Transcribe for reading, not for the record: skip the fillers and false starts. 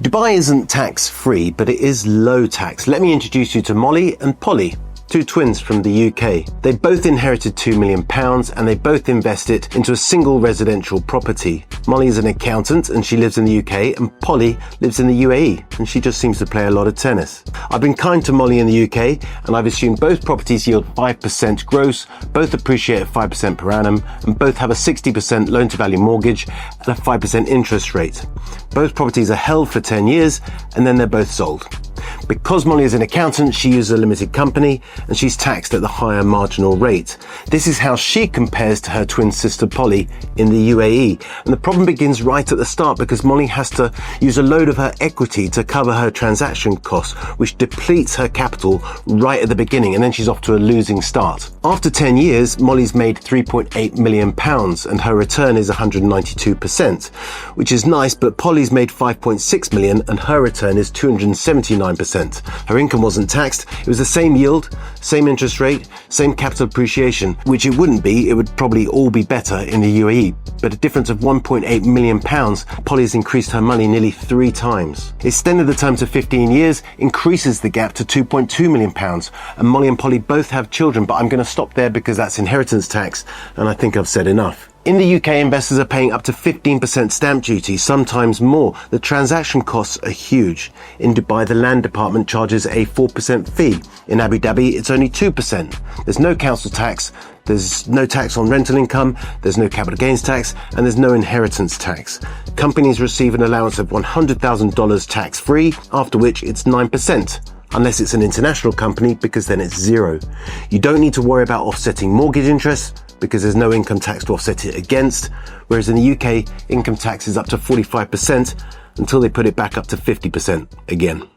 Dubai isn't tax-free, but it is low tax. Let me introduce you to Molly and Polly, two twins from the UK. They both inherited £2 million and they both invest it into a single residential property. Molly is an accountant and she lives in the UK, and Polly lives in the UAE and she just seems to play a lot of tennis. I've been kind to Molly in the UK and I've assumed both properties yield 5% gross, both appreciate at 5% per annum, and both have a 60% loan-to-value mortgage and a 5% interest rate. Both properties are held for 10 years and then they're both sold. Because Molly is an accountant, she uses a limited company and she's taxed at the higher marginal rate. This is how she compares to her twin sister Polly in the UAE. And the problem begins right at the start because Molly has to use a load of her equity to cover her transaction costs, which depletes her capital right at the beginning, and then she's off to a losing start. After 10 years, Molly's made £3.8 million and her return is 192%, which is nice, but Polly's made £5.6 million and her return is 279%. Her income wasn't taxed. It was the same yield, same interest rate, same capital appreciation, which it wouldn't be. It would probably all be better in the UAE. But a difference of £1.8 million, Polly has increased her money nearly 3 times. Extended the term to 15 years increases the gap to £2.2 million. And Molly and Polly both have children, but I'm going to stop there because that's inheritance tax, and I think I've said enough. In the UK, investors are paying up to 15% stamp duty, sometimes more. The transaction costs are huge. In Dubai, the land department charges a 4% fee. In Abu Dhabi, it's only 2%. There's no council tax, there's no tax on rental income, there's no capital gains tax, and there's no inheritance tax. Companies receive an allowance of $100,000 tax-free, after which it's 9%. Unless it's an international company, because then it's 0. You don't need to worry about offsetting mortgage interest because there's no income tax to offset it against, whereas in the UK, income tax is up to 45% until they put it back up to 50% again.